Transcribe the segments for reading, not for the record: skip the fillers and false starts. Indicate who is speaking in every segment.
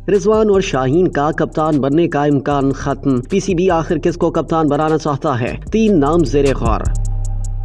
Speaker 1: رضوان اور شاہین کا کپتان بننے کا امکان ختم، پی سی بی آخر کس کو کپتان بنانا چاہتا ہے؟ 3 نام زیر غور۔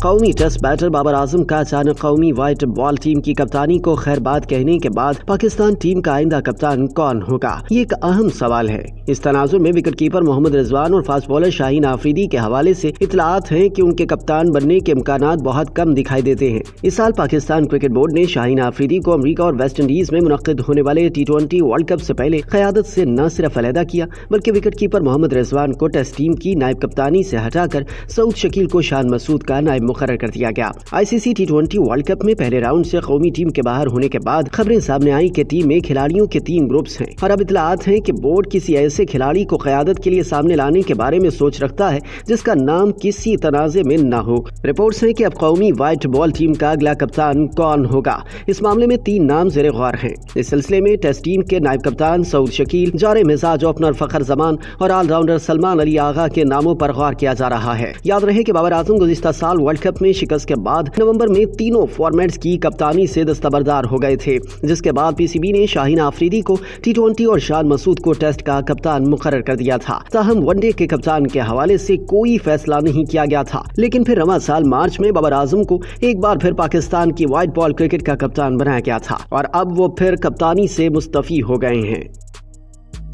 Speaker 1: قومی ٹیسٹ بیٹر بابر اعظم کا اچانک قومی وائٹ بال ٹیم کی کپتانی کو خیر بات کہنے کے بعد پاکستان ٹیم کا آئندہ کپتان کون ہوگا؟ یہ ایک اہم سوال ہے۔ اس تناظر میں وکٹ کیپر محمد رضوان اور فاسٹ بالر شاہین آفریدی کے حوالے سے اطلاعات ہیں کہ ان کے کپتان بننے کے امکانات بہت کم دکھائی دیتے ہیں۔ اس سال پاکستان کرکٹ بورڈ نے شاہین آفریدی کو امریکہ اور ویسٹ انڈیز میں منعقد ہونے والے T20 ورلڈ کپ سے پہلے قیادت سے نہ صرف علیحدہ کیا بلکہ وکٹ کیپر محمد رضوان کو ٹیسٹ ٹیم کی نائب کپتانی سے ہٹا کر سعود شکیل کو شان مسعود کا نائب مقرر کر دیا گیا۔ ICC T20 ورلڈ کپ میں پہلے راؤنڈ سے قومی ٹیم کے باہر ہونے کے بعد خبریں سامنے آئی کہ ٹیم میں کھلاڑیوں کے 3 گروپس ہیں اور اب اطلاعات ہیں کہ بورڈ کسی ایسے کھلاڑی کو قیادت کے لیے سامنے لانے کے بارے میں سوچ رکھتا ہے جس کا نام کسی تنازع میں نہ ہو۔ رپورٹس ہیں کہ اب قومی وائٹ بال ٹیم کا اگلا کپتان کون ہوگا؟ اس معاملے میں 3 نام زیر غور ہیں۔ اس سلسلے میں ٹیسٹ ٹیم کے نائب کپتان سعود شکیل، جارے مزاج اوپنر فخر زمان اور آل راؤنڈر سلمان علی آغا کے ناموں پر غور کیا جا رہا ہے۔ یاد رہے کہ بابر اعظم گزشتہ سال ورلڈ کپ میں شکست کے بعد نومبر میں تینوں فارمیٹس کی کپتانی سے دستبردار ہو گئے تھے، جس کے بعد پی سی بی نے شاہین آفریدی کو T20 اور شان مسعود کو ٹیسٹ کا کپتان مقرر کر دیا تھا۔ تاہم ون ڈے کے کپتان کے حوالے سے کوئی فیصلہ نہیں کیا گیا تھا، لیکن پھر رواں سال مارچ میں بابر اعظم کو ایک بار پھر پاکستان کی وائٹ بال کرکٹ کا کپتان بنایا گیا تھا اور اب وہ پھر کپتانی سے مستعفی ہو گئے ہیں۔